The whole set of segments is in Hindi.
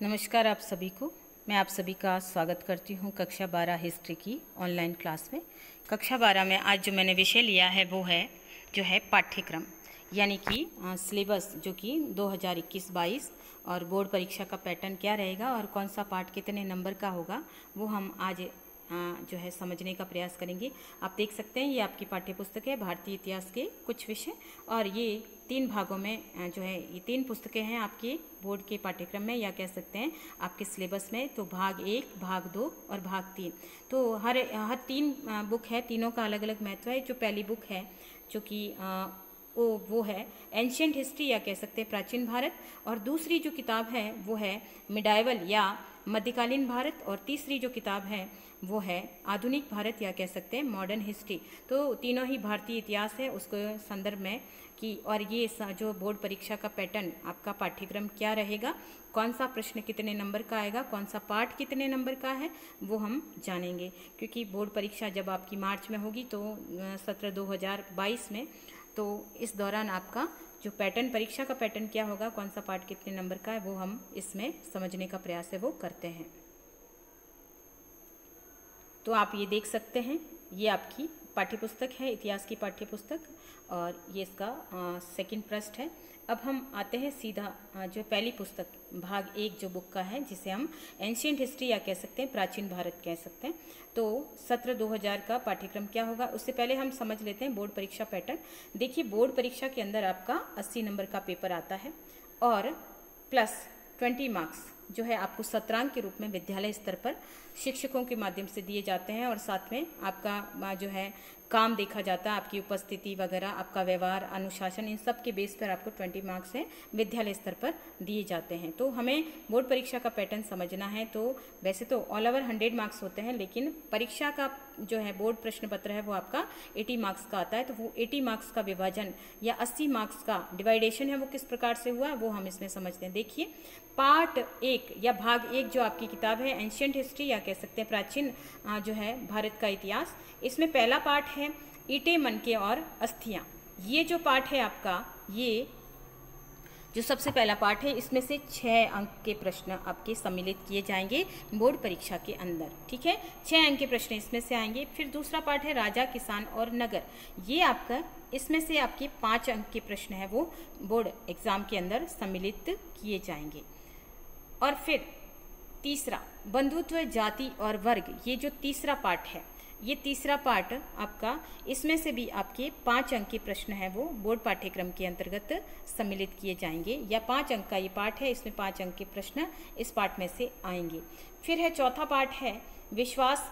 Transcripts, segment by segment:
नमस्कार आप सभी को। मैं आप सभी का स्वागत करती हूँ कक्षा 12 हिस्ट्री की ऑनलाइन क्लास में। कक्षा 12 में आज जो मैंने विषय लिया है वो है जो है पाठ्यक्रम, यानी कि सिलेबस, जो कि 2021-22 और बोर्ड परीक्षा का पैटर्न क्या रहेगा और कौन सा पाठ कितने नंबर का होगा वो हम आज जो है समझने का प्रयास करेंगे। आप देख सकते हैं ये आपकी पाठ्य पुस्तक है, भारतीय इतिहास के कुछ विषय, और ये 3 भागों में जो है ये 3 पुस्तकें हैं आपके बोर्ड के पाठ्यक्रम में, या कह सकते हैं आपके सिलेबस में। तो भाग 1, भाग 2 और भाग 3, तो हर 3 बुक है, तीनों का अलग अलग महत्व है। जो पहली बुक है जो कि वो है एंशिएंट हिस्ट्री, या कह सकते हैं प्राचीन भारत, और दूसरी जो किताब है वो है मिडाइवल या मध्यकालीन भारत, और तीसरी जो किताब है वो है आधुनिक भारत, या कह सकते हैं मॉडर्न हिस्ट्री। तो तीनों ही भारतीय इतिहास है उसको संदर्भ में कि, और ये जो बोर्ड परीक्षा का पैटर्न आपका पाठ्यक्रम क्या रहेगा, कौन सा प्रश्न कितने नंबर का आएगा, कौन सा पाठ कितने नंबर का है, वो हम जानेंगे। क्योंकि बोर्ड परीक्षा जब आपकी मार्च में होगी तो सत्र 2022 में, तो इस दौरान आपका जो पैटर्न, परीक्षा का पैटर्न क्या होगा, कौन सा पाठ कितने नंबर का है, वो हम इसमें समझने का प्रयास है वो करते हैं। तो आप ये देख सकते हैं, ये आपकी पाठ्यपुस्तक है, इतिहास की पाठ्यपुस्तक, और ये इसका सेकंड पृष्ठ है। अब हम आते हैं सीधा जो पहली पुस्तक भाग 1 जो बुक का है, जिसे हम एंशिएंट हिस्ट्री या कह सकते हैं प्राचीन भारत कह सकते हैं। तो सत्र 2000 का पाठ्यक्रम क्या होगा, उससे पहले हम समझ लेते हैं बोर्ड परीक्षा पैटर्न। देखिए, बोर्ड परीक्षा के अंदर आपका 80 नंबर का पेपर आता है और प्लस 20 मार्क्स जो है आपको सत्रांक के रूप में विद्यालय स्तर पर शिक्षकों के माध्यम से दिए जाते हैं, और साथ में आपका जो है काम देखा जाता है, आपकी उपस्थिति वगैरह, आपका व्यवहार, अनुशासन, इन सब के बेस पर आपको 20 मार्क्स है विद्यालय स्तर पर दिए जाते हैं। तो हमें बोर्ड परीक्षा का पैटर्न समझना है। तो वैसे तो ऑल ओवर 100 मार्क्स होते हैं, लेकिन परीक्षा का जो है बोर्ड प्रश्न पत्र है वो आपका 80 मार्क्स का आता है। तो वो 80 मार्क्स का विभाजन या 80 मार्क्स का डिवाइडेशन है वो किस प्रकार से हुआ वो हम इसमें समझते हैं। देखिए, पार्ट 1 या भाग 1 जो आपकी किताब है एंशिएंट हिस्ट्री या कह सकते हैं प्राचीन जो है भारत का इतिहास, इसमें पहला पार्ट है ईंटें, मनके और अस्थियां। ये जो पार्ट है आपका, ये जो सबसे पहला पार्ट है, इसमें से 6 अंक के प्रश्न आपके सम्मिलित किए जाएंगे बोर्ड परीक्षा के अंदर। ठीक है, 6 अंक के प्रश्न इसमें से आएंगे। फिर दूसरा पार्ट है राजा, किसान और नगर। ये आपका, इसमें से आपके 5 अंक के प्रश्न है वो बोर्ड एग्जाम के अंदर सम्मिलित किए जाएंगे। और फिर तीसरा बंधुत्व, जाति और वर्ग, ये जो तीसरा पार्ट है, ये तीसरा पार्ट आपका, इसमें से भी आपके 5 अंक के प्रश्न है वो बोर्ड पाठ्यक्रम के अंतर्गत सम्मिलित किए जाएंगे, या 5 अंक का ये पार्ट है, इसमें 5 अंक के प्रश्न इस पार्ट में से आएंगे। फिर है चौथा पार्ट है विश्वास,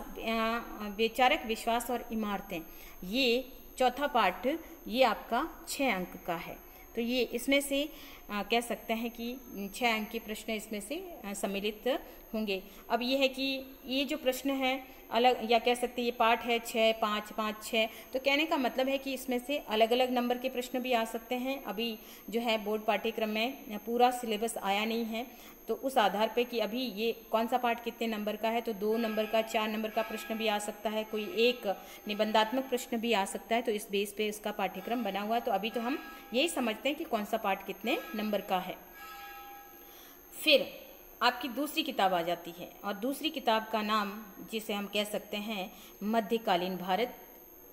वैचारिक विश्वास और इमारतें। ये चौथा पार्ट ये आपका 6 अंक का है। तो ये इसमें से कह सकते हैं कि 6 अंक के प्रश्न इसमें से सम्मिलित होंगे। अब ये है कि ये जो प्रश्न है अलग, या कह सकते हैं ये पार्ट है 6, 5, 5, 6, तो कहने का मतलब है कि इसमें से अलग अलग नंबर के प्रश्न भी आ सकते हैं। अभी जो है बोर्ड पाठ्यक्रम में पूरा सिलेबस आया नहीं है, तो उस आधार पे कि अभी ये कौन सा पार्ट कितने नंबर का है, तो 2 नंबर का, 4 नंबर का प्रश्न भी आ सकता है, कोई एक निबंधात्मक प्रश्न भी आ सकता है। तो इस बेस पे इसका पाठ्यक्रम बना हुआ है। तो अभी तो हम यही समझते हैं कि कौन सा पार्ट कितने नंबर का है। फिर आपकी दूसरी किताब आ जाती है, और दूसरी किताब का नाम जिसे हम कह सकते हैं मध्यकालीन भारत,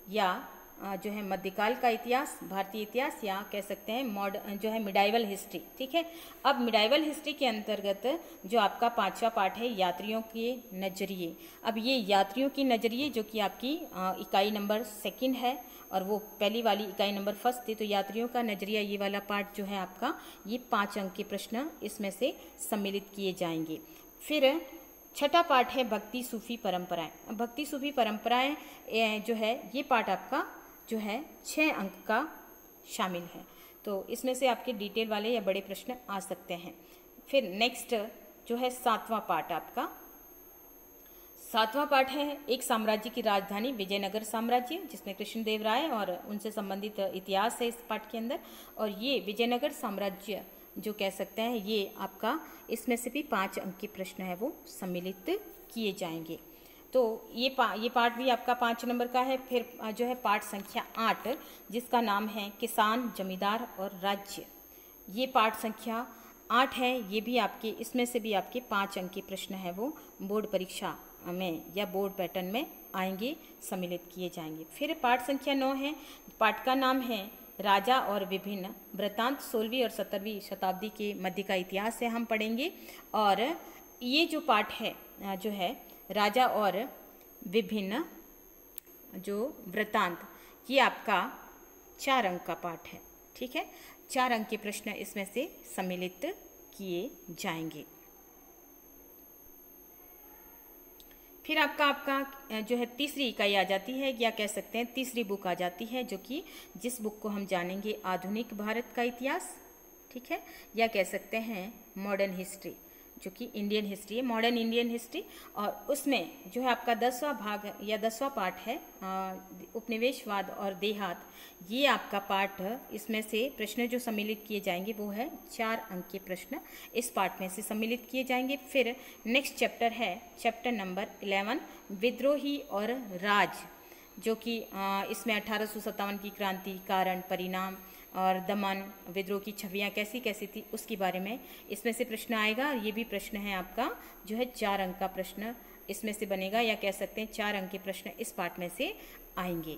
या जो है मध्यकाल का इतिहास, भारतीय इतिहास, या कह सकते हैं मॉडर्न जो है मिडाइवल हिस्ट्री। ठीक है, अब मिडाइवल हिस्ट्री के अंतर्गत जो आपका 5वां पार्ट है यात्रियों के नजरिए। अब ये यात्रियों की नजरिए जो कि आपकी इकाई नंबर 2 है, और वो पहली वाली इकाई नंबर 1 थी। तो यात्रियों का नजरिया ये वाला पार्ट जो है आपका, ये 5 अंक के प्रश्न इसमें से सम्मिलित किए जाएंगे। फिर छठा पार्ट है भक्ति सूफी परंपराएं। भक्ति सूफी परंपराएं जो है ये पार्ट आपका जो है 6 अंक का शामिल है। तो इसमें से आपके डिटेल वाले या बड़े प्रश्न आ सकते हैं। फिर नेक्स्ट जो है 7वां पार्ट आपका, 7वां पार्ट है एक साम्राज्य की राजधानी विजयनगर साम्राज्य, जिसमें कृष्णदेव राय और उनसे संबंधित इतिहास है इस पार्ट के अंदर। और ये विजयनगर साम्राज्य जो कह सकते हैं ये आपका, इसमें से भी 5 अंक के प्रश्न है वो सम्मिलित किए जाएंगे। तो ये पार्ट भी आपका 5 नंबर का है। फिर जो है पार्ट संख्या 8 जिसका नाम है किसान, जमींदार और राज्य। ये पार्ट संख्या 8 है, ये भी आपके, इसमें से भी आपके 5 अंक के प्रश्न है वो बोर्ड परीक्षा में या बोर्ड पैटर्न में आएंगे, सम्मिलित किए जाएंगे। फिर पाठ संख्या 9 है, पाठ का नाम है राजा और विभिन्न वृत्तांत। 16वीं और 17वीं शताब्दी के मध्य का इतिहास से हम पढ़ेंगे। और ये जो पाठ है जो है राजा और विभिन्न जो वृत्तांत, ये आपका 4 अंक का पाठ है। ठीक है, 4 अंक के प्रश्न इसमें से सम्मिलित किए जाएंगे। फिर आपका जो है तीसरी इकाई आ जाती है, या कह सकते हैं तीसरी बुक आ जाती है, जो कि जिस बुक को हम जानेंगे आधुनिक भारत का इतिहास। ठीक है, या कह सकते हैं मॉडर्न हिस्ट्री, जो कि इंडियन हिस्ट्री है, मॉडर्न इंडियन हिस्ट्री। और उसमें जो है आपका 10वां भाग या 10वां पाठ है उपनिवेशवाद और देहात। ये आपका पाठ, इसमें से प्रश्न जो सम्मिलित किए जाएंगे वो है 4 अंक के प्रश्न इस पाठ में से सम्मिलित किए जाएंगे। फिर नेक्स्ट चैप्टर है चैप्टर नंबर 11 विद्रोही और राज, जो कि इसमें 1857 की क्रांति, कारण, परिणाम और दमन, विद्रोह की छवियाँ कैसी कैसी थी उसके बारे में इसमें से प्रश्न आएगा। ये भी प्रश्न है आपका जो है 4 अंक का प्रश्न इसमें से बनेगा, या कह सकते हैं 4 अंक के प्रश्न इस पाठ में से आएंगे।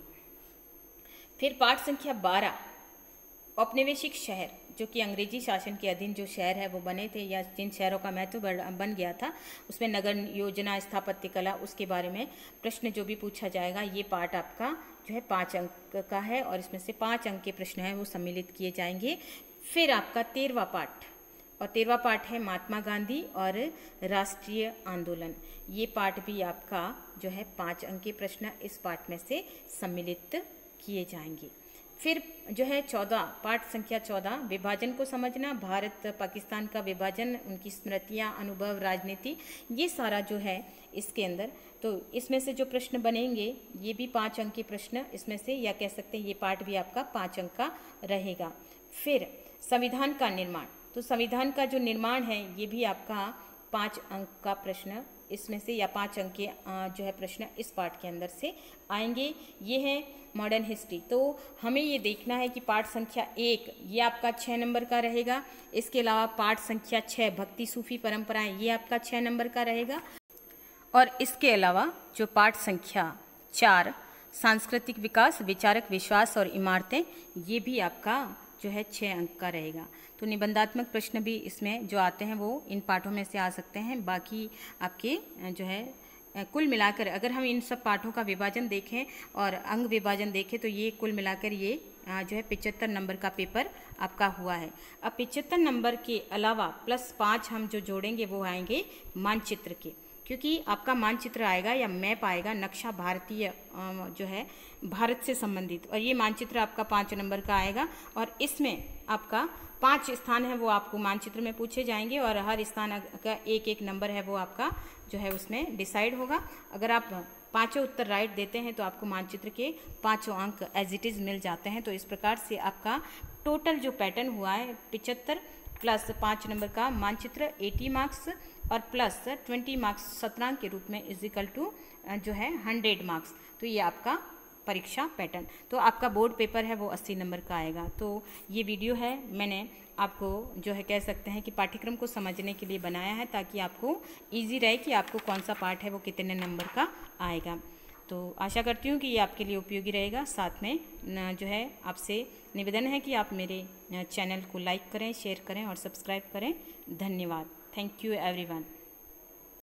फिर पाठ संख्या 12 औपनिवेशिक शहर, जो कि अंग्रेजी शासन के अधीन जो शहर है वो बने थे, या जिन शहरों का महत्व बन गया था, उसमें नगर योजना, स्थापत्य कला, उसके बारे में प्रश्न जो भी पूछा जाएगा। ये पाठ आपका जो है 5 अंक का है, और इसमें से 5 अंक के प्रश्न हैं वो सम्मिलित किए जाएंगे। फिर आपका 13वां पाठ, और 13वां पाठ है महात्मा गांधी और राष्ट्रीय आंदोलन। ये पाठ भी आपका जो है 5 अंक के प्रश्न इस पाठ में से सम्मिलित किए जाएंगे। फिर जो है 14 पाठ संख्या 14 विभाजन को समझना, भारत पाकिस्तान का विभाजन, उनकी स्मृतियाँ, अनुभव, राजनीति, ये सारा जो है इसके अंदर। तो इसमें से जो प्रश्न बनेंगे ये भी 5 अंक के प्रश्न इसमें से, या कह सकते हैं ये पाठ भी आपका 5 अंक का रहेगा। फिर संविधान का निर्माण, तो संविधान का जो निर्माण है ये भी आपका 5 अंक का प्रश्न इसमें से, या 5 अंक के जो है प्रश्न इस पाठ के अंदर से आएंगे। ये है मॉडर्न हिस्ट्री। तो हमें ये देखना है कि पाठ संख्या 1 ये आपका 6 नंबर का रहेगा। इसके अलावा पाठ संख्या 6 भक्ति सूफी परंपराएं, ये आपका 6 नंबर का रहेगा। और इसके अलावा जो पाठ संख्या 4 सांस्कृतिक विकास, विचारक विश्वास और इमारतें, ये भी आपका जो है 6 अंक का रहेगा। तो निबंधात्मक प्रश्न भी इसमें जो आते हैं वो इन पाठों में से आ सकते हैं। बाकी आपके जो है कुल मिलाकर अगर हम इन सब पाठों का विभाजन देखें और अंग विभाजन देखें तो ये कुल मिलाकर ये जो है 75 नंबर का पेपर आपका हुआ है। अब 75 नंबर के अलावा +5 हम जो जोड़ेंगे वो आएंगे मानचित्र के, क्योंकि आपका मानचित्र आएगा या मैप आएगा, नक्शा भारतीय जो है भारत से संबंधित, और ये मानचित्र आपका 5 नंबर का आएगा। और इसमें आपका 5 स्थान है वो आपको मानचित्र में पूछे जाएंगे, और हर स्थान का 1-1 नंबर है वो आपका जो है उसमें डिसाइड होगा। अगर आप 5 उत्तर राइट देते हैं तो आपको मानचित्र के 5 अंक एज इट इज़ मिल जाते हैं। तो इस प्रकार से आपका टोटल जो पैटर्न हुआ है 75 + 5 नंबर का मानचित्र 80 मार्क्स, और +20 मार्क्स 17 के रूप में = जो है 100 मार्क्स। तो ये आपका परीक्षा पैटर्न। तो आपका बोर्ड पेपर है वो 80 नंबर का आएगा। तो ये वीडियो है मैंने आपको जो है कह सकते हैं कि पाठ्यक्रम को समझने के लिए बनाया है, ताकि आपको इजी रहे कि आपको कौन सा पाठ है वो कितने नंबर का आएगा। तो आशा करती हूँ कि ये आपके लिए उपयोगी रहेगा। साथ में जो है आपसे निवेदन है कि आप मेरे चैनल को लाइक करें, शेयर करें और सब्सक्राइब करें। धन्यवाद। Thank you everyone.